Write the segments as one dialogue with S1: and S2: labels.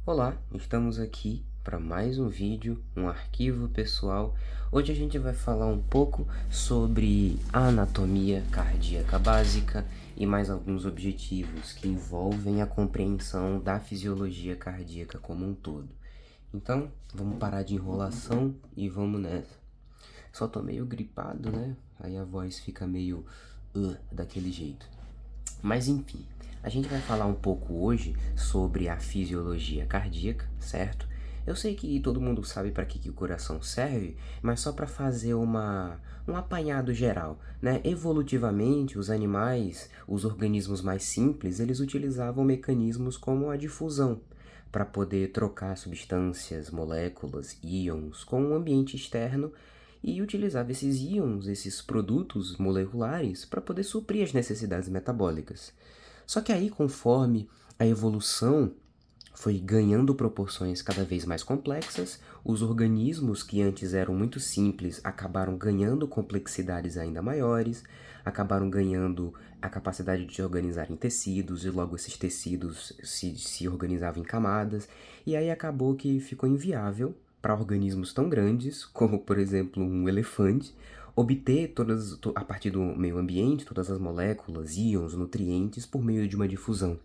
S1: Olá, estamos aqui para mais um vídeo, um arquivo pessoal. Hoje a gente vai falar um pouco sobre a anatomia cardíaca básica e mais alguns objetivos que envolvem a compreensão da fisiologia cardíaca como um todo. Então, vamos parar de enrolação e vamos nessa. Só tô meio gripado, né? Aí a voz fica meio daquele jeito. Mas enfim, a gente vai falar um pouco hoje sobre a fisiologia cardíaca, certo? Eu sei que todo mundo sabe para que o coração serve, mas só para fazer um apanhado geral, né? Evolutivamente, os animais, os organismos mais simples, eles utilizavam mecanismos como a difusão para poder trocar substâncias, moléculas, íons com o ambiente externo e utilizava esses íons, esses produtos moleculares, para poder suprir as necessidades metabólicas. Só que aí, conforme a evolução foi ganhando proporções cada vez mais complexas, os organismos que antes eram muito simples acabaram ganhando complexidades ainda maiores, acabaram ganhando a capacidade de se organizar em tecidos, e logo esses tecidos se organizavam em camadas, e aí acabou que ficou inviável para organismos tão grandes, como por exemplo um elefante, obter a partir do meio ambiente todas as moléculas, íons, nutrientes por meio de uma difusão.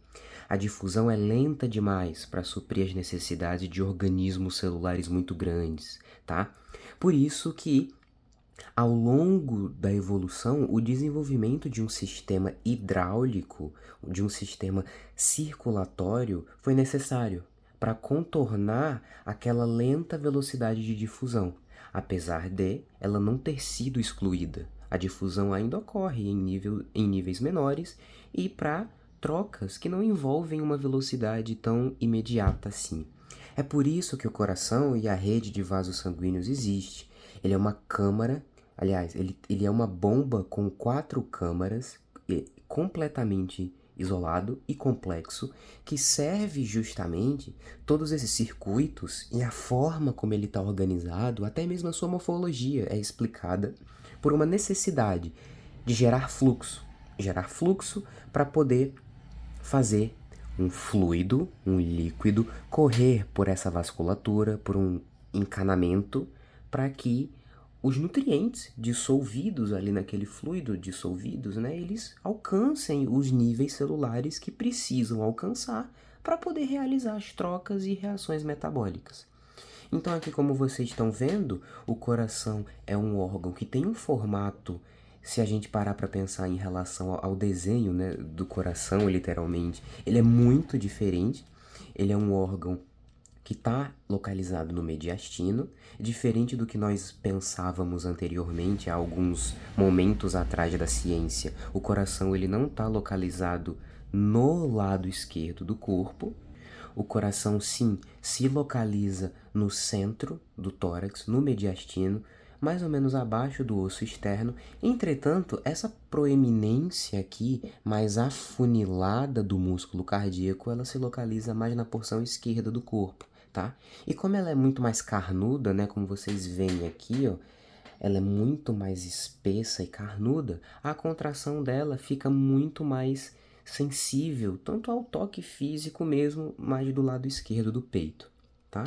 S1: A difusão é lenta demais para suprir as necessidades de organismos celulares muito grandes, tá? Por isso que ao longo da evolução, o desenvolvimento de um sistema hidráulico, de um sistema circulatório, foi necessário para contornar aquela lenta velocidade de difusão, apesar de ela não ter sido excluída. A difusão ainda ocorre em níveis menores e para trocas que não envolvem uma velocidade tão imediata assim. É por isso que o coração e a rede de vasos sanguíneos existe. Ele é uma câmara, aliás, ele é uma bomba com 4 câmaras, completamente isolado e complexo, que serve justamente todos esses circuitos e a forma como ele está organizado, até mesmo a sua morfologia é explicada por uma necessidade de gerar fluxo para poder fazer um fluido, um líquido, correr por essa vasculatura, por um encanamento, para que os nutrientes dissolvidos ali naquele fluido dissolvidos, né, eles alcancem os níveis celulares que precisam alcançar para poder realizar as trocas e reações metabólicas. Então aqui, como vocês estão vendo, o coração é um órgão que tem um formato, se a gente parar para pensar em relação ao desenho, né, do coração, literalmente, ele é muito diferente. Ele é um órgão que está localizado no mediastino, diferente do que nós pensávamos anteriormente, há alguns momentos atrás da ciência. O coração ele não está localizado no lado esquerdo do corpo. O coração, sim, se localiza no centro do tórax, no mediastino, mais ou menos abaixo do osso externo. Entretanto, essa proeminência aqui, mais afunilada do músculo cardíaco, ela se localiza mais na porção esquerda do corpo, tá? E como ela é muito mais carnuda, né, como vocês veem aqui, ó, ela é muito mais espessa e carnuda, a contração dela fica muito mais sensível, tanto ao toque físico mesmo, mais do lado esquerdo do peito, tá?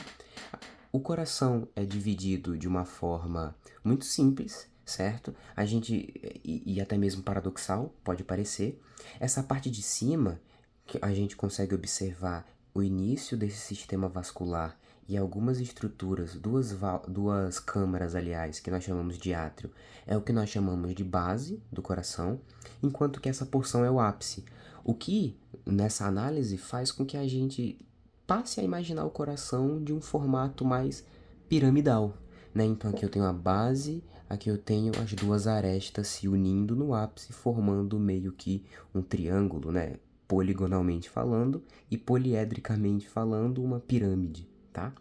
S1: O coração é dividido de uma forma muito simples, certo? A gente, e até mesmo paradoxal, pode parecer. Essa parte de cima, que a gente consegue observar o início desse sistema vascular e algumas estruturas, duas câmaras, aliás, que nós chamamos de átrio, é o que nós chamamos de base do coração, enquanto que essa porção é o ápice. O que, nessa análise, faz com que a gente passe a imaginar o coração de um formato mais piramidal, né? Então aqui eu tenho a base, aqui eu tenho as duas arestas se unindo no ápice, formando meio que um triângulo, né? Poligonalmente falando e poliedricamente falando, uma pirâmide, tá?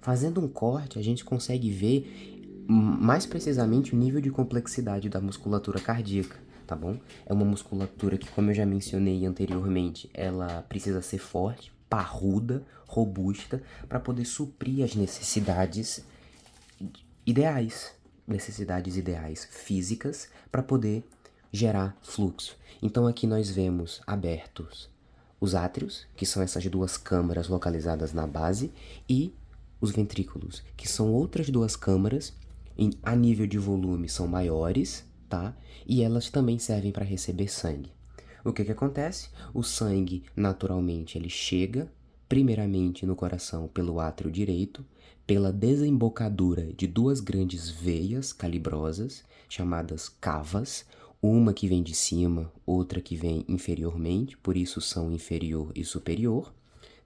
S1: Fazendo um corte, a gente consegue ver mais precisamente o nível de complexidade da musculatura cardíaca, tá bom? É uma musculatura que, como eu já mencionei anteriormente, ela precisa ser forte, parruda, robusta, para poder suprir as ideais, necessidades ideais físicas, para poder gerar fluxo. Então aqui nós vemos abertos os átrios, que são essas duas câmaras localizadas na base, e os ventrículos, que são outras duas câmaras, a nível de volume são maiores, tá? E elas também servem para receber sangue. O que acontece? O sangue, naturalmente, ele chega primeiramente no coração pelo átrio direito, pela desembocadura de duas grandes veias calibrosas, chamadas cavas, uma que vem de cima, outra que vem inferiormente, por isso são inferior e superior,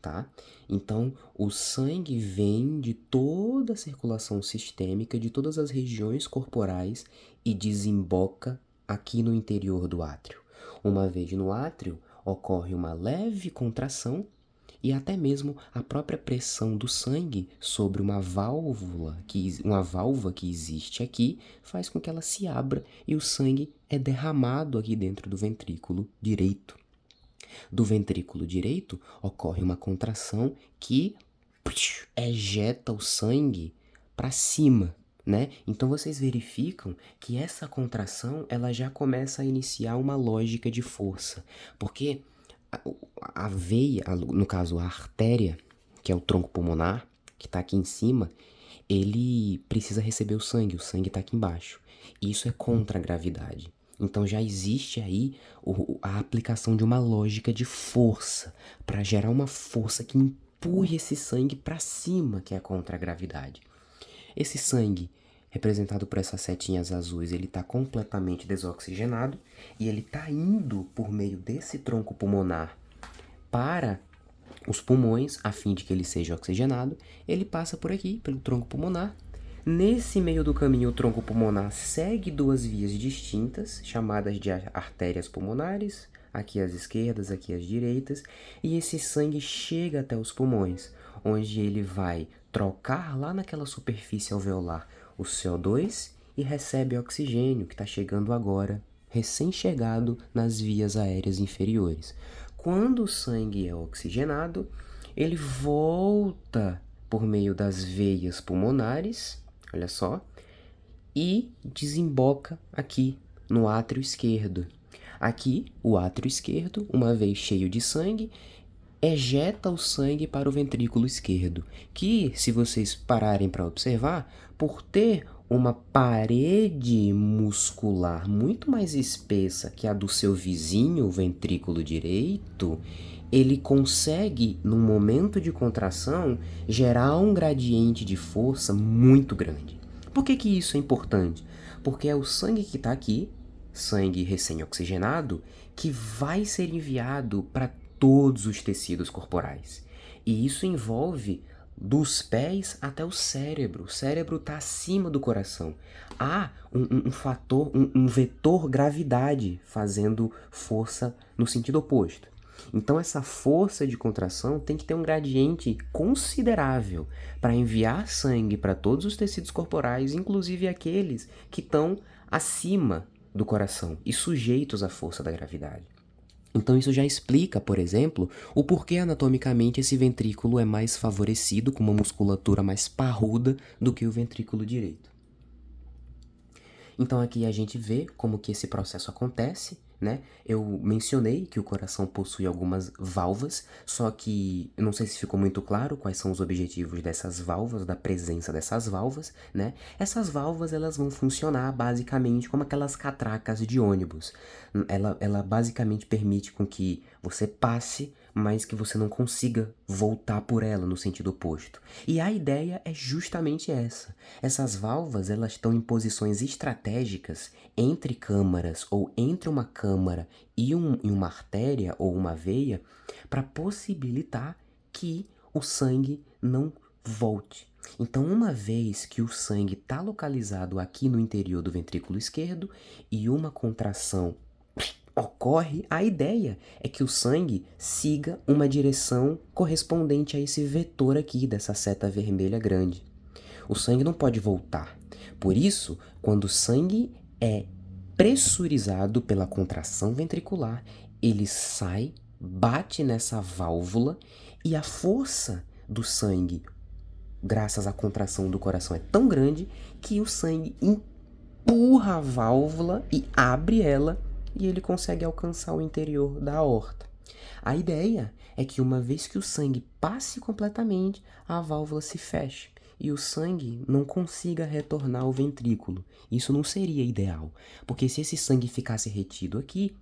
S1: tá? Então, o sangue vem de toda a circulação sistêmica, de todas as regiões corporais e desemboca aqui no interior do átrio. Uma vez no átrio, ocorre uma leve contração e até mesmo a própria pressão do sangue sobre uma válvula que existe aqui faz com que ela se abra e o sangue é derramado aqui dentro do ventrículo direito. Do ventrículo direito ocorre uma contração que ejeta o sangue para cima, né? Então vocês verificam que essa contração ela já começa a iniciar uma lógica de força, porque a veia, no caso a artéria, que é o tronco pulmonar, que está aqui em cima, ele precisa receber o sangue está aqui embaixo. E isso é contra a gravidade. Então já existe aí a aplicação de uma lógica de força, para gerar uma força que empurre esse sangue para cima, que é contra a gravidade. Esse sangue, representado por essas setinhas azuis, ele está completamente desoxigenado e ele está indo por meio desse tronco pulmonar para os pulmões, a fim de que ele seja oxigenado. Ele passa por aqui, pelo tronco pulmonar. Nesse meio do caminho, o tronco pulmonar segue duas vias distintas, chamadas de artérias pulmonares, aqui as esquerdas, aqui as direitas, e esse sangue chega até os pulmões, onde ele vai trocar lá naquela superfície alveolar o CO2 e recebe oxigênio, que está chegando agora, recém-chegado nas vias aéreas inferiores. Quando o sangue é oxigenado, ele volta por meio das veias pulmonares, olha só, e desemboca aqui no átrio esquerdo. Aqui, o átrio esquerdo, uma vez cheio de sangue, ejeta o sangue para o ventrículo esquerdo, que, se vocês pararem para observar, por ter uma parede muscular muito mais espessa que a do seu vizinho, o ventrículo direito, ele consegue, num momento de contração, gerar um gradiente de força muito grande. Por que isso é importante? Porque é o sangue que está aqui, sangue recém-oxigenado, que vai ser enviado para todos os tecidos corporais. E isso envolve dos pés até o cérebro. O cérebro está acima do coração. Há um fator, um vetor gravidade fazendo força no sentido oposto. Então essa força de contração tem que ter um gradiente considerável para enviar sangue para todos os tecidos corporais, inclusive aqueles que estão acima do coração e sujeitos à força da gravidade. Então isso já explica, por exemplo, o porquê anatomicamente esse ventrículo é mais favorecido, com uma musculatura mais parruda do que o ventrículo direito. Então aqui a gente vê como que esse processo acontece, né? Eu mencionei que o coração possui algumas válvulas, só que eu não sei se ficou muito claro quais são os objetivos dessas válvulas, da presença dessas válvulas, né? Essas válvulas, elas vão funcionar basicamente como aquelas catracas de ônibus. Ela basicamente permite com que você passe, mas que você não consiga voltar por ela no sentido oposto. E a ideia é justamente essa. Essas válvulas, elas estão em posições estratégicas entre câmaras ou entre uma câmara e uma artéria ou uma veia para possibilitar que o sangue não volte. Então, uma vez que o sangue está localizado aqui no interior do ventrículo esquerdo e uma contração ocorre, a ideia é que o sangue siga uma direção correspondente a esse vetor aqui dessa seta vermelha grande. O sangue não pode voltar. Por isso, quando o sangue é pressurizado pela contração ventricular, ele sai, bate nessa válvula e a força do sangue, graças à contração do coração, é tão grande que o sangue empurra a válvula e abre ela, e ele consegue alcançar o interior da aorta. A ideia é que uma vez que o sangue passe completamente, a válvula se feche e o sangue não consiga retornar ao ventrículo. Isso não seria ideal, porque se esse sangue ficasse retido aqui,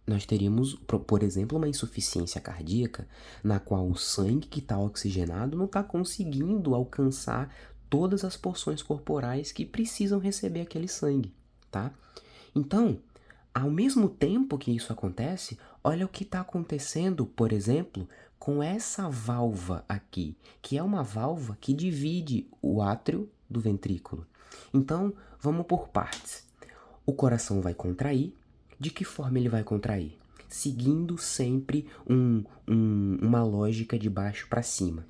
S1: nós teríamos, por exemplo, uma insuficiência cardíaca, na qual o sangue que está oxigenado não está conseguindo alcançar todas as porções corporais que precisam receber aquele sangue, tá? Então, ao mesmo tempo que isso acontece, olha o que está acontecendo, por exemplo, com essa válvula aqui, que é uma válvula que divide o átrio do ventrículo. Então, vamos por partes. O coração vai contrair. De que forma ele vai contrair? Seguindo sempre uma lógica de baixo para cima.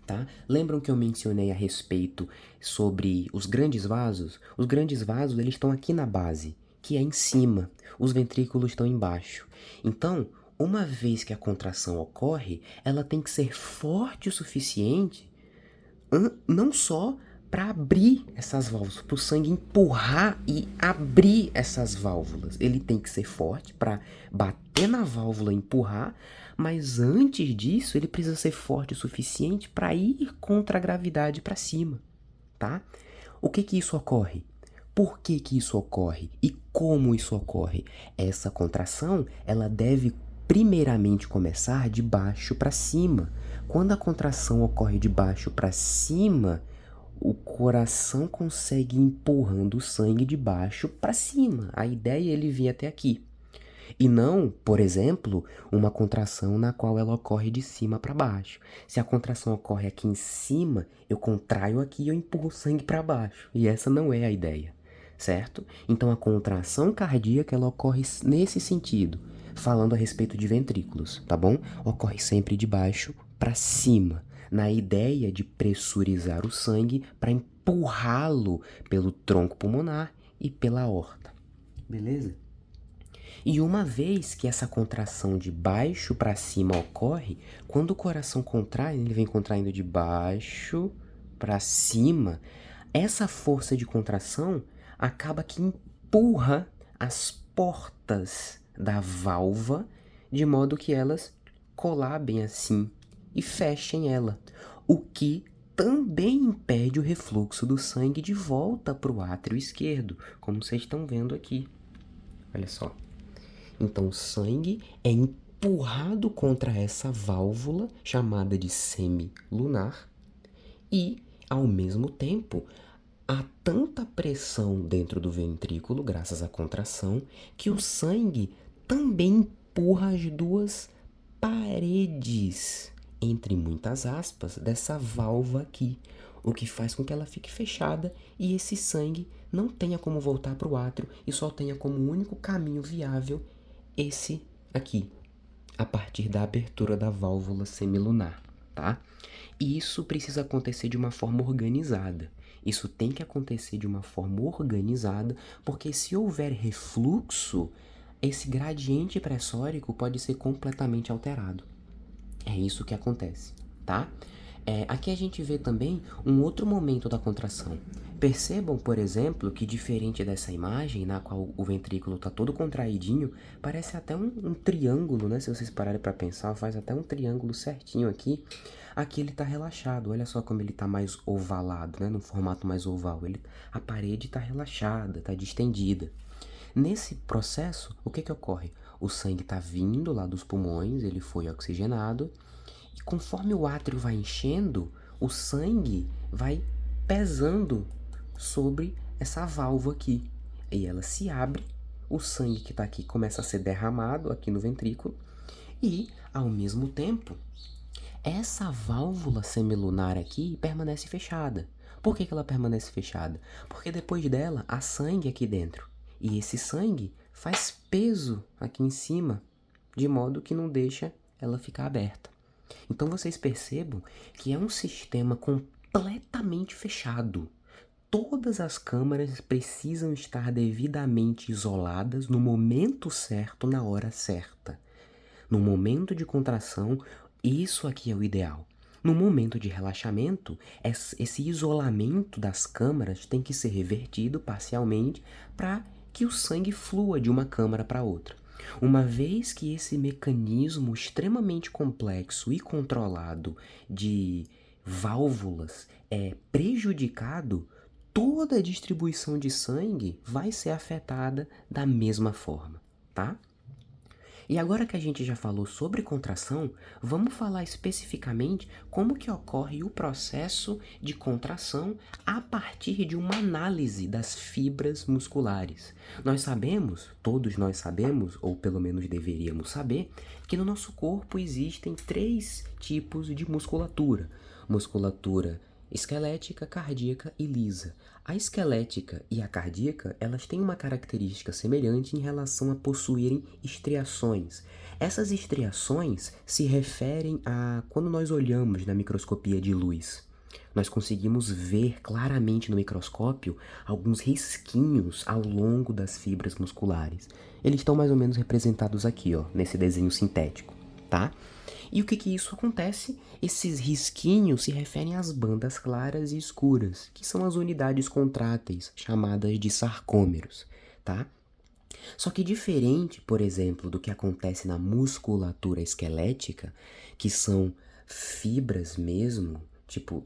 S1: Tá? Lembram que eu mencionei a respeito sobre os grandes vasos? Os grandes vasos eles estão aqui na base, que é em cima. Os ventrículos estão embaixo. Então, uma vez que a contração ocorre, ela tem que ser forte o suficiente, não só para abrir essas válvulas, para o sangue empurrar e abrir essas válvulas. Ele tem que ser forte para bater na válvula e empurrar, mas antes disso ele precisa ser forte o suficiente para ir contra a gravidade para cima, tá? O que isso ocorre? Por que isso ocorre? E como isso ocorre? Essa contração, ela deve primeiramente começar de baixo para cima. Quando a contração ocorre de baixo para cima, o coração consegue ir empurrando o sangue de baixo para cima. A ideia é ele vir até aqui. E não, por exemplo, uma contração na qual ela ocorre de cima para baixo. Se a contração ocorre aqui em cima, eu contraio aqui e eu empurro o sangue para baixo. E essa não é a ideia, certo? Então a contração cardíaca ela ocorre nesse sentido, falando a respeito de ventrículos, tá bom? Ocorre sempre de baixo para cima, na ideia de pressurizar o sangue para empurrá-lo pelo tronco pulmonar e pela aorta. Beleza? E uma vez que essa contração de baixo para cima ocorre, quando o coração contrai, ele vem contraindo de baixo para cima, essa força de contração acaba que empurra as portas da válvula de modo que elas colabem assim e fechem ela, o que também impede o refluxo do sangue de volta para o átrio esquerdo, como vocês estão vendo aqui. Olha só. Então, o sangue é empurrado contra essa válvula chamada de semilunar e, ao mesmo tempo, há tanta pressão dentro do ventrículo, graças à contração, que o sangue também empurra as duas paredes, entre muitas aspas, dessa válvula aqui, o que faz com que ela fique fechada e esse sangue não tenha como voltar para o átrio e só tenha como único caminho viável esse aqui, a partir da abertura da válvula semilunar, tá? E isso precisa acontecer de uma forma organizada. Isso tem que acontecer de uma forma organizada, porque se houver refluxo, esse gradiente pressórico pode ser completamente alterado. É isso que acontece, tá? Aqui a gente vê também um outro momento da contração. Percebam, por exemplo, que diferente dessa imagem, na qual o ventrículo está todo contraidinho, parece até um triângulo, né? Se vocês pararem para pensar, faz até um triângulo certinho aqui. Aqui ele está relaxado, olha só como ele está mais ovalado, né? No formato mais oval. A parede está relaxada, está distendida. Nesse processo, o que ocorre? O sangue está vindo lá dos pulmões, ele foi oxigenado, e conforme o átrio vai enchendo, o sangue vai pesando sobre essa válvula aqui. E ela se abre, o sangue que está aqui começa a ser derramado aqui no ventrículo, e, ao mesmo tempo, essa válvula semilunar aqui permanece fechada. Por que ela permanece fechada? Porque depois dela há sangue aqui dentro. E esse sangue faz peso aqui em cima, de modo que não deixa ela ficar aberta. Então vocês percebam que é um sistema completamente fechado. Todas as câmaras precisam estar devidamente isoladas no momento certo, na hora certa. No momento de contração, isso aqui é o ideal. No momento de relaxamento, esse isolamento das câmaras tem que ser revertido parcialmente para que o sangue flua de uma câmara para outra. Uma vez que esse mecanismo extremamente complexo e controlado de válvulas é prejudicado, toda a distribuição de sangue vai ser afetada da mesma forma, tá? E agora que a gente já falou sobre contração, vamos falar especificamente como que ocorre o processo de contração a partir de uma análise das fibras musculares. Nós sabemos, todos nós sabemos, ou pelo menos deveríamos saber, que no nosso corpo existem 3 tipos de musculatura. Musculatura esquelética, cardíaca e lisa. A esquelética e a cardíaca, elas têm uma característica semelhante em relação a possuírem estriações. Essas estriações se referem a quando nós olhamos na microscopia de luz. Nós conseguimos ver claramente no microscópio alguns risquinhos ao longo das fibras musculares. Eles estão mais ou menos representados aqui, ó, nesse desenho sintético, tá? E o que isso acontece? Esses risquinhos se referem às bandas claras e escuras, que são as unidades contráteis, chamadas de sarcômeros, tá? Só que diferente, por exemplo, do que acontece na musculatura esquelética, que são fibras mesmo, tipo,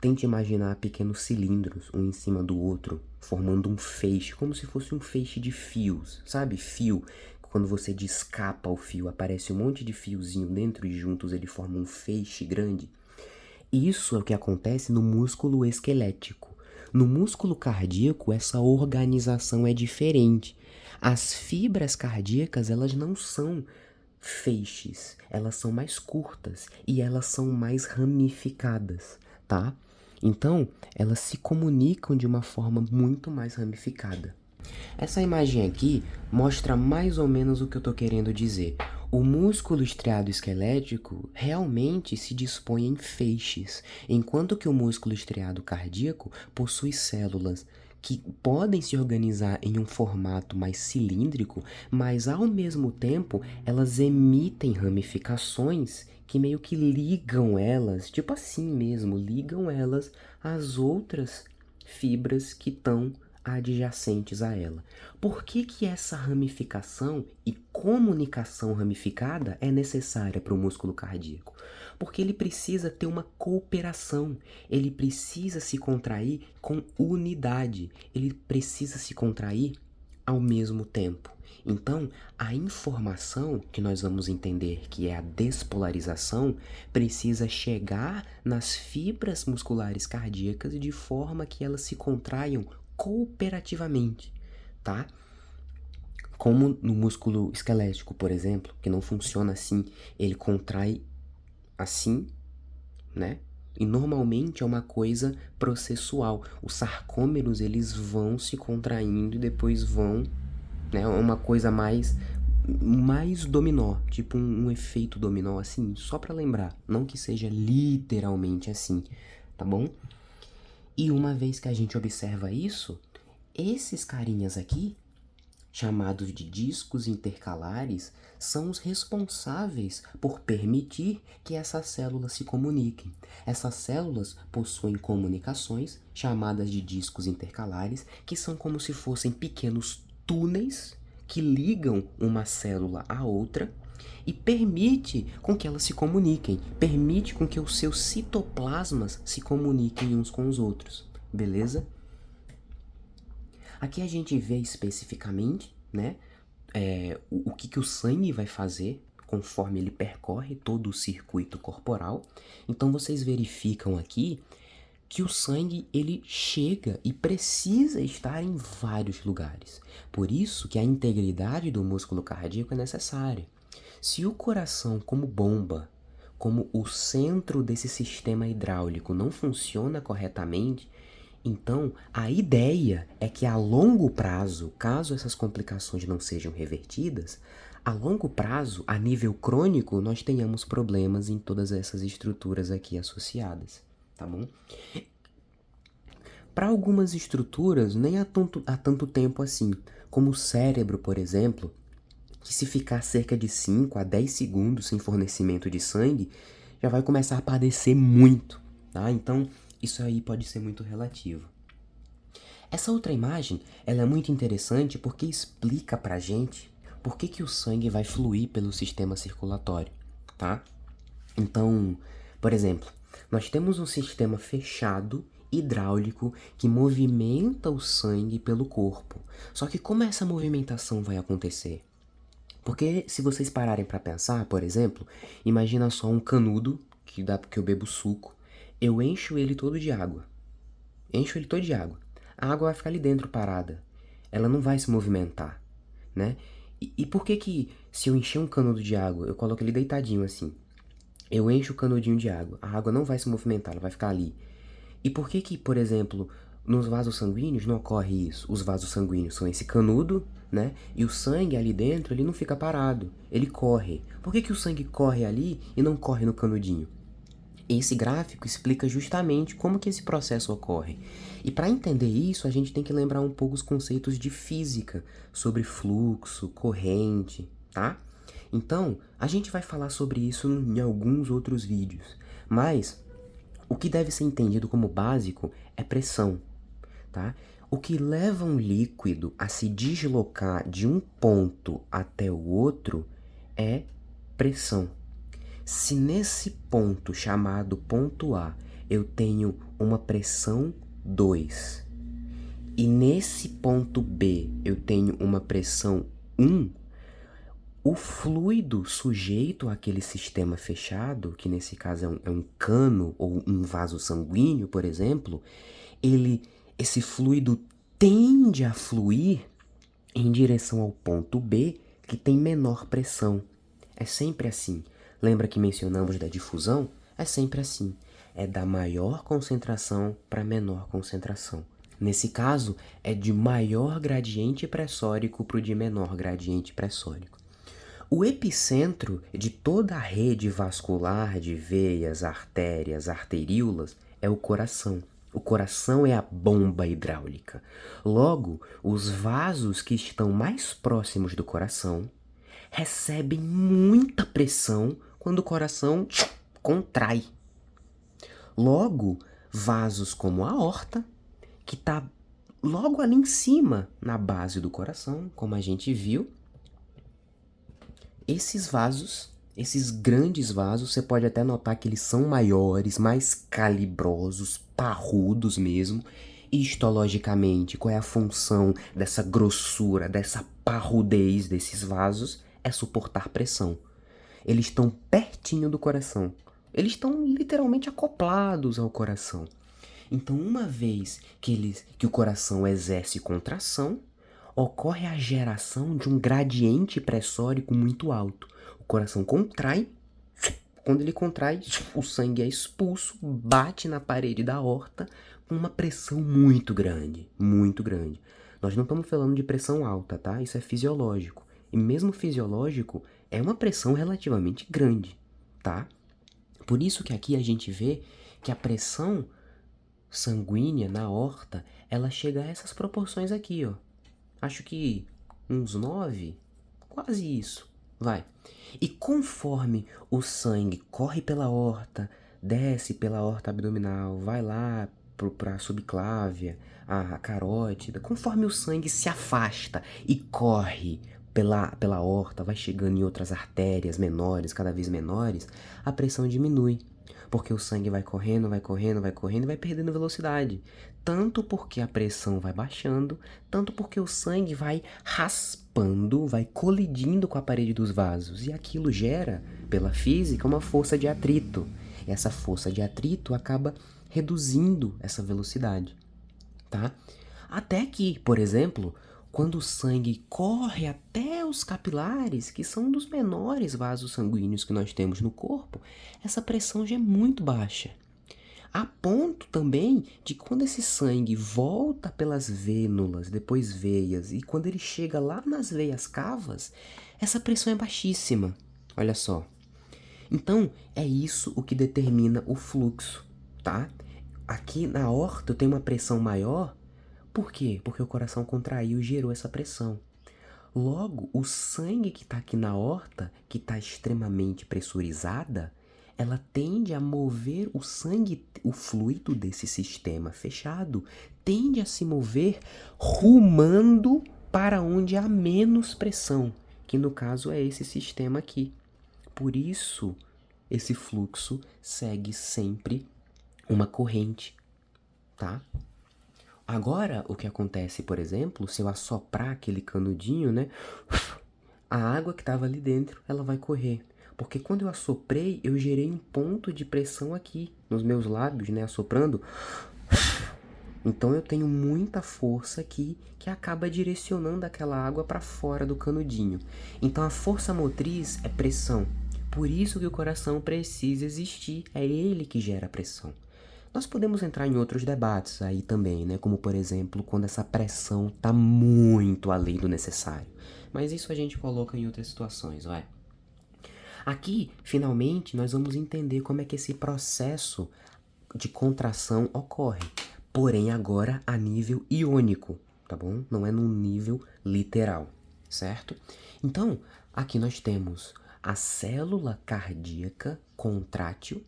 S1: tente imaginar pequenos cilindros, um em cima do outro, formando um feixe, como se fosse um feixe de fios, sabe? Fio. Quando você descapa o fio, aparece um monte de fiozinho dentro e juntos ele forma um feixe grande. Isso é o que acontece no músculo esquelético. No músculo cardíaco, essa organização é diferente. As fibras cardíacas, elas não são feixes, elas são mais curtas e elas são mais ramificadas, tá? Então, elas se comunicam de uma forma muito mais ramificada. Essa imagem aqui mostra mais ou menos o que eu estou querendo dizer. O músculo estriado esquelético realmente se dispõe em feixes, enquanto que o músculo estriado cardíaco possui células que podem se organizar em um formato mais cilíndrico, mas ao mesmo tempo elas emitem ramificações que meio que ligam elas, tipo assim mesmo, ligam elas às outras fibras que estão adjacentes a ela. Por que que essa ramificação e comunicação ramificada é necessária para o músculo cardíaco? Porque ele precisa ter uma cooperação, ele precisa se contrair com unidade, ele precisa se contrair ao mesmo tempo. Então, a informação que nós vamos entender que é a despolarização precisa chegar nas fibras musculares cardíacas de forma que elas se contraiam cooperativamente, tá? Como no músculo esquelético, por exemplo, que não funciona assim, ele contrai assim, né? E normalmente é uma coisa processual. Os sarcômeros, eles vão se contraindo e depois vão, né? É uma coisa mais dominó, tipo um efeito dominó, assim, só para lembrar, não que seja literalmente assim, tá bom? E uma vez que a gente observa isso, esses carinhas aqui, chamados de discos intercalares, são os responsáveis por permitir que essas células se comuniquem. Essas células possuem comunicações, chamadas de discos intercalares, que são como se fossem pequenos túneis que ligam uma célula à outra e permite com que elas se comuniquem, permite com que os seus citoplasmas se comuniquem uns com os outros, beleza? Aqui a gente vê especificamente, né, o que o sangue vai fazer conforme ele percorre todo o circuito corporal. Então vocês verificam aqui que o sangue ele chega e precisa estar em vários lugares. Por isso que a integridade do músculo cardíaco é necessária. Se o coração, como bomba, como o centro desse sistema hidráulico não funciona corretamente, então a ideia é que a longo prazo, caso essas complicações não sejam revertidas, a longo prazo, a nível crônico, nós tenhamos problemas em todas essas estruturas aqui associadas, tá bom? Para algumas estruturas, nem há tanto tempo assim, como o cérebro, por exemplo, que se ficar cerca de 5 a 10 segundos sem fornecimento de sangue, já vai começar a padecer muito, tá? Então, isso aí pode ser muito relativo. Essa outra imagem, ela é muito interessante porque explica pra gente por que que o sangue vai fluir pelo sistema circulatório, tá? Então, por exemplo, nós temos um sistema fechado hidráulico que movimenta o sangue pelo corpo. Só que como essa movimentação vai acontecer? Porque se vocês pararem para pensar, por exemplo, imagina só um canudo que dá porque eu bebo suco, eu encho ele todo de água. Encho ele todo de água. A água vai ficar ali dentro parada. Ela não vai se movimentar, né? E por que que se eu encher um canudo de água, eu coloco ele deitadinho assim, eu encho o canudinho de água, a água não vai se movimentar, ela vai ficar ali. E por que que, por exemplo, nos vasos sanguíneos não ocorre isso? Os vasos sanguíneos são esse canudo, né? E o sangue ali dentro, ele não fica parado, ele corre. Por que que o sangue corre ali e não corre no canudinho? Esse gráfico explica justamente como que esse processo ocorre. E para entender isso, a gente tem que lembrar um pouco os conceitos de física sobre fluxo, corrente, tá? Então, a gente vai falar sobre isso em alguns outros vídeos, mas o que deve ser entendido como básico é pressão, tá? O que leva um líquido a se deslocar de um ponto até o outro é pressão. Se nesse ponto chamado ponto A eu tenho uma pressão 2 e nesse ponto B eu tenho uma pressão 1, o fluido sujeito àquele sistema fechado, que nesse caso é um cano ou um vaso sanguíneo, por exemplo, esse fluido tende a fluir em direção ao ponto B, que tem menor pressão. É sempre assim. Lembra que mencionamos da difusão? É sempre assim. É da maior concentração para menor concentração. Nesse caso, é de maior gradiente pressórico para o de menor gradiente pressórico. O epicentro de toda a rede vascular de veias, artérias, arteríolas é o coração. O coração é a bomba hidráulica. Logo, os vasos que estão mais próximos do coração recebem muita pressão quando o coração contrai. Logo, vasos como a aorta, que está logo ali em cima, na base do coração, como a gente viu, esses vasos, esses grandes vasos, você pode até notar que eles são maiores, mais calibrosos, parrudos mesmo. Histologicamente, qual é a função dessa grossura, dessa parrudez desses vasos? É suportar pressão. Eles estão pertinho do coração. Eles estão literalmente acoplados ao coração. Então, uma vez que o coração exerce contração, ocorre a geração de um gradiente pressórico muito alto. O coração contrai, quando ele contrai, o sangue é expulso, bate na parede da aorta com uma pressão muito grande, muito grande. Nós não estamos falando de pressão alta, tá? Isso é fisiológico. E mesmo fisiológico, é uma pressão relativamente grande, tá? Por isso que aqui a gente vê que a pressão sanguínea na aorta, ela chega a essas proporções aqui, ó. Acho que uns 9, quase isso, vai. E conforme o sangue corre pela aorta, desce pela aorta abdominal, vai lá para a subclávia, a carótida, conforme o sangue se afasta e corre pela aorta, vai chegando em outras artérias menores, cada vez menores, a pressão diminui. Porque o sangue vai correndo, vai correndo, vai correndo e vai perdendo velocidade. Tanto porque a pressão vai baixando, tanto porque o sangue vai raspando, vai colidindo com a parede dos vasos. E aquilo gera, pela física, uma força de atrito. E essa força de atrito acaba reduzindo essa velocidade, tá? Até que, por exemplo, quando o sangue corre até os capilares, que são um dos menores vasos sanguíneos que nós temos no corpo, essa pressão já é muito baixa. A ponto também de quando esse sangue volta pelas vênulas, depois veias, e quando ele chega lá nas veias cavas, essa pressão é baixíssima. Olha só. Então, é isso o que determina o fluxo, tá? Aqui na aorta eu tenho uma pressão maior. Por quê? Porque o coração contraiu e gerou essa pressão. Logo, o sangue que está aqui na aorta, que está extremamente pressurizada, ela tende a mover o sangue, o fluido desse sistema fechado, tende a se mover rumando para onde há menos pressão. que no caso é esse sistema aqui. Por isso, esse fluxo segue sempre uma corrente, tá? Agora, o que acontece, por exemplo, se eu assoprar aquele canudinho, né? A água que estava ali dentro, ela vai correr. Porque quando eu assoprei, eu gerei um ponto de pressão aqui nos meus lábios, né? Assoprando. Então eu tenho muita força aqui que acaba direcionando aquela água para fora do canudinho. Então a força motriz é pressão. Por isso que o coração precisa existir, é ele que gera a pressão. Nós podemos entrar em outros debates aí também, né? Como por exemplo, quando essa pressão está muito além do necessário. Mas isso a gente coloca em outras situações, vai. Aqui, finalmente, nós vamos entender como é que esse processo de contração ocorre. Porém, agora a nível iônico, tá bom? Não é num nível literal, certo? Então, aqui nós temos a célula cardíaca contrátil,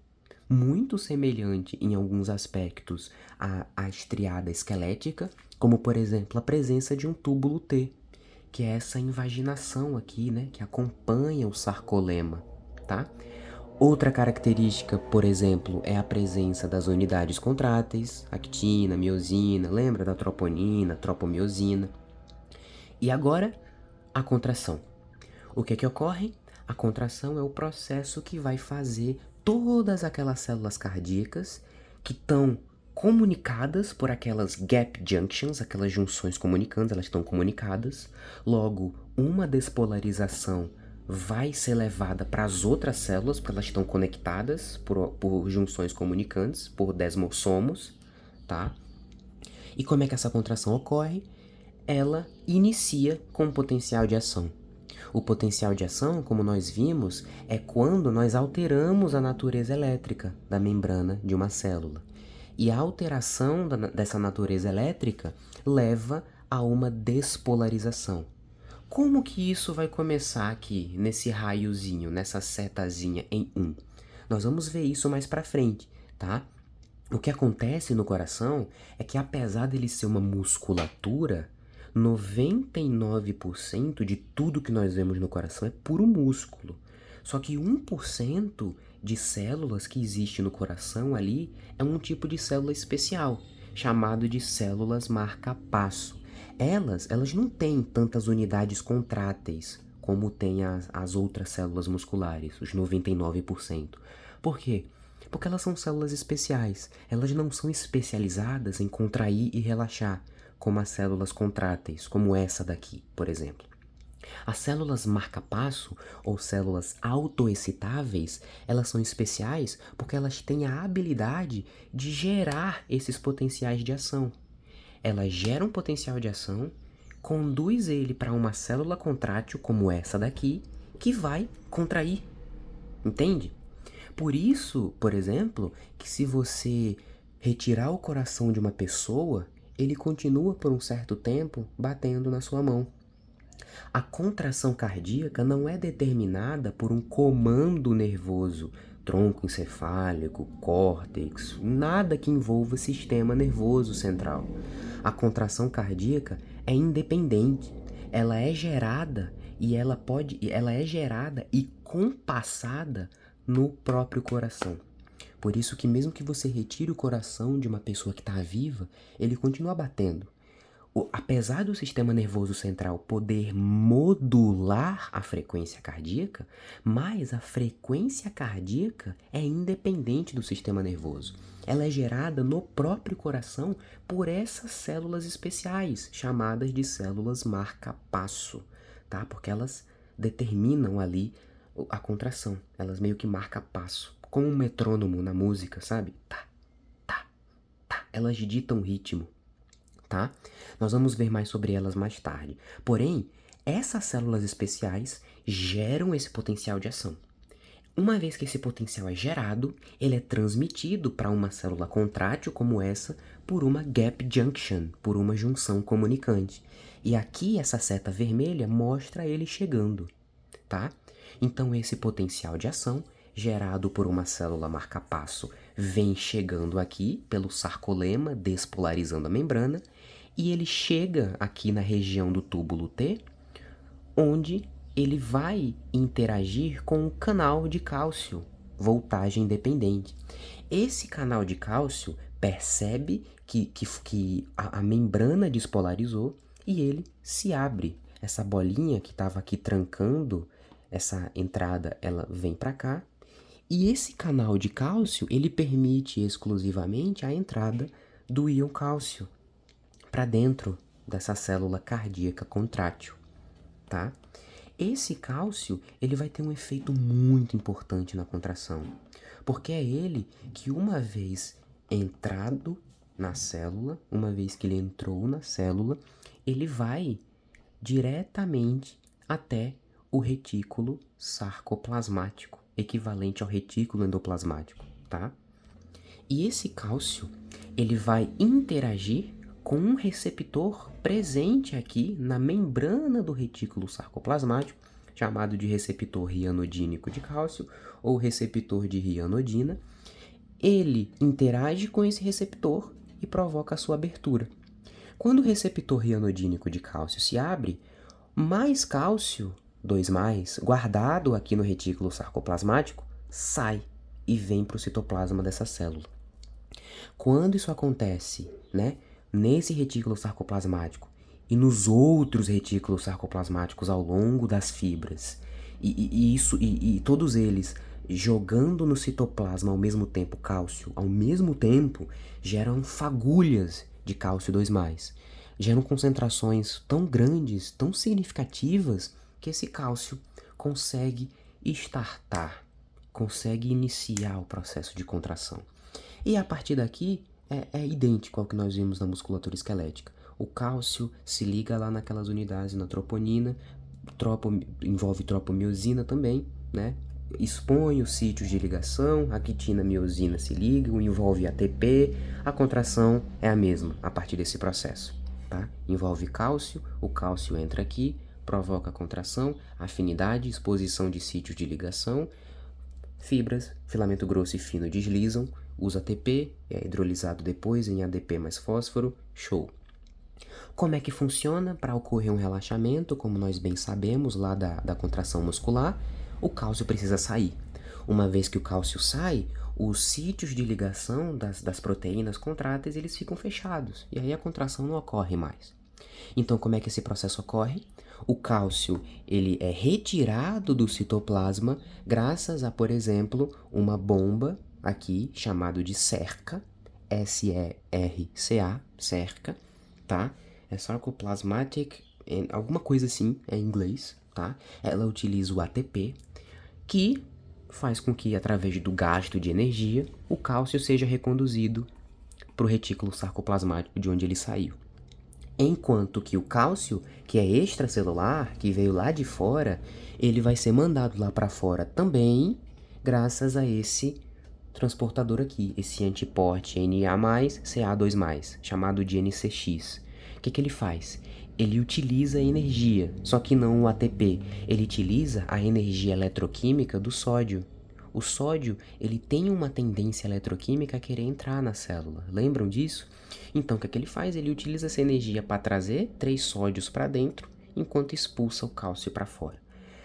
S1: muito semelhante em alguns aspectos à estriada esquelética, como por exemplo a presença de um túbulo T, que é essa invaginação aqui, né, que acompanha o sarcolema, tá? Outra característica, por exemplo, é a presença das unidades contráteis, actina, miosina, lembra da troponina, tropomiosina. E agora, a contração. O que é que ocorre? A contração é o processo que vai fazer todas aquelas células cardíacas que estão comunicadas por aquelas gap junctions, aquelas junções comunicantes, elas estão comunicadas. Logo, uma despolarização vai ser levada para as outras células, porque elas estão conectadas por junções comunicantes, por desmossomos, tá? E como é que essa contração ocorre? Ela inicia com o potencial de ação. O potencial de ação, como nós vimos, é quando nós alteramos a natureza elétrica da membrana de uma célula. E a alteração dessa natureza elétrica leva a uma despolarização. Como que isso vai começar aqui, nesse raiozinho, nessa setazinha em 1? Nós vamos ver isso mais pra frente, tá? O que acontece no coração é que, apesar dele ser uma musculatura, 99% de tudo que nós vemos no coração é puro músculo. Só que 1% de células que existe no coração ali é um tipo de célula especial, chamado de células marca-passo. Elas não têm tantas unidades contráteis como tem as outras células musculares, os 99%. Por quê? Porque elas são células especiais. Elas não são especializadas em contrair e relaxar, como as células contráteis, como essa daqui, por exemplo. As células marca-passo, ou células autoexcitáveis, elas são especiais porque elas têm a habilidade de gerar esses potenciais de ação. Elas geram potencial de ação, conduz ele para uma célula contrátil, como essa daqui, que vai contrair. Entende? Por isso, por exemplo, que se você retirar o coração de uma pessoa, ele continua por um certo tempo batendo na sua mão. A contração cardíaca não é determinada por um comando nervoso, tronco encefálico, córtex, nada que envolva o sistema nervoso central. A contração cardíaca é independente. Ela é gerada e compassada no próprio coração. Por isso que mesmo que você retire o coração de uma pessoa que está viva, ele continua batendo. Apesar do sistema nervoso central poder modular a frequência cardíaca, mas a frequência cardíaca é independente do sistema nervoso. Ela é gerada no próprio coração por essas células especiais, chamadas de células marca-passo, tá? Porque elas determinam ali a contração. Elas meio que marcam passo, como um metrônomo na música, sabe? Tá, tá, tá. Elas ditam o ritmo. Tá? Nós vamos ver mais sobre elas mais tarde. Porém, essas células especiais geram esse potencial de ação. Uma vez que esse potencial é gerado, ele é transmitido para uma célula contrátil como essa por uma gap junction, por uma junção comunicante. E aqui essa seta vermelha mostra ele chegando, tá? Então esse potencial de ação gerado por uma célula marca-passo vem chegando aqui pelo sarcolema, despolarizando a membrana, e ele chega aqui na região do túbulo T, onde ele vai interagir com o canal de cálcio, voltagem dependente. Esse canal de cálcio percebe que a membrana despolarizou e ele se abre. Essa bolinha que estava aqui trancando essa entrada, ela vem para cá. E esse canal de cálcio, ele permite exclusivamente a entrada do íon cálcio para dentro dessa célula cardíaca contrátil, tá? Esse cálcio, ele vai ter um efeito muito importante na contração, porque é ele que, uma vez entrado na célula, uma vez que ele entrou na célula, ele vai diretamente até o retículo sarcoplasmático, equivalente ao retículo endoplasmático, tá? E esse cálcio, ele vai interagir com um receptor presente aqui na membrana do retículo sarcoplasmático, chamado de receptor rianodínico de cálcio ou receptor de rianodina. Ele interage com esse receptor e provoca a sua abertura. Quando o receptor rianodínico de cálcio se abre, mais cálcio, 2+, guardado aqui no retículo sarcoplasmático, sai e vem para o citoplasma dessa célula. Quando isso acontece, né, nesse retículo sarcoplasmático e nos outros retículos sarcoplasmáticos ao longo das fibras, e todos eles jogando no citoplasma ao mesmo tempo cálcio, ao mesmo tempo geram fagulhas de cálcio 2+, geram concentrações tão grandes, tão significativas, que esse cálcio consegue startar, consegue iniciar o processo de contração. E a partir daqui é idêntico ao que nós vimos na musculatura esquelética. O cálcio se liga lá naquelas unidades na troponina, envolve tropomiosina também, né? Expõe os sítios de ligação, a quitina miosina se ligam, envolve ATP, a contração é a mesma a partir desse processo, tá? Envolve cálcio, o cálcio entra aqui, provoca a contração, afinidade, exposição de sítios de ligação, fibras, filamento grosso e fino deslizam, usa ATP, é hidrolisado depois em ADP mais fósforo, show. Como é que funciona para ocorrer um relaxamento? Como nós bem sabemos lá da contração muscular, o cálcio precisa sair. Uma vez que o cálcio sai, os sítios de ligação das proteínas contráteis, eles ficam fechados, e aí a contração não ocorre mais. Então, como é que esse processo ocorre? O cálcio, ele é retirado do citoplasma graças a, por exemplo, uma bomba aqui chamado de cerca, SERCA, cerca, tá? É Sarcoplasmatic, alguma coisa assim, é em inglês, tá? Ela utiliza o ATP, que faz com que, através do gasto de energia, o cálcio seja reconduzido para o retículo sarcoplasmático de onde ele saiu. Enquanto que o cálcio, que é extracelular, que veio lá de fora, ele vai ser mandado lá para fora também, graças a esse transportador aqui, esse antiporte Na+CA2+, chamado de NCX. O que ele faz? Ele utiliza a energia, só que não o ATP. Ele utiliza a energia eletroquímica do sódio. O sódio, ele tem uma tendência eletroquímica a querer entrar na célula. Lembram disso? Então, o que ele faz? Ele utiliza essa energia para trazer 3 sódios para dentro, enquanto expulsa o cálcio para fora.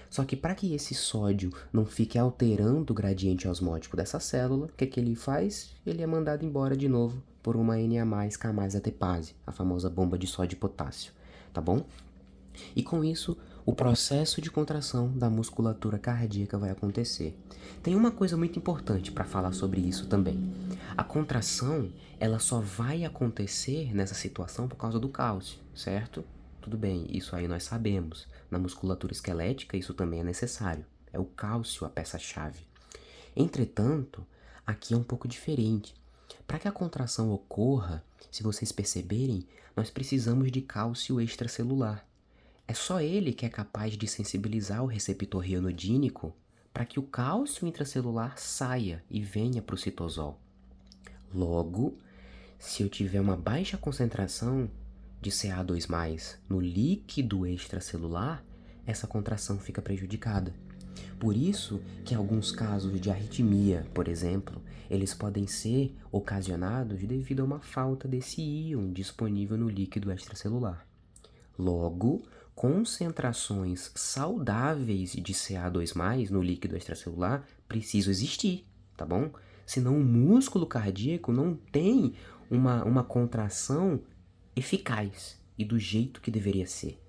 S1: Só que para que esse sódio não fique alterando o gradiente osmótico dessa célula, o que ele faz? Ele é mandado embora de novo por uma Na+K+ ATPase, a famosa bomba de sódio e potássio, tá bom? E com isso, o processo de contração da musculatura cardíaca vai acontecer. Tem uma coisa muito importante para falar sobre isso também. A contração, ela só vai acontecer nessa situação por causa do cálcio, certo? Tudo bem, isso aí nós sabemos. Na musculatura esquelética, isso também é necessário. É o cálcio a peça-chave. Entretanto, aqui é um pouco diferente. Para que a contração ocorra, se vocês perceberem, nós precisamos de cálcio extracelular. É só ele que é capaz de sensibilizar o receptor rianodínico para que o cálcio intracelular saia e venha para o citosol. Logo, se eu tiver uma baixa concentração de Ca2+, no líquido extracelular, essa contração fica prejudicada. Por isso que alguns casos de arritmia, por exemplo, eles podem ser ocasionados devido a uma falta desse íon disponível no líquido extracelular. Logo, concentrações saudáveis de Ca2+ no líquido extracelular precisam existir, tá bom? Senão o músculo cardíaco não tem uma contração eficaz e do jeito que deveria ser.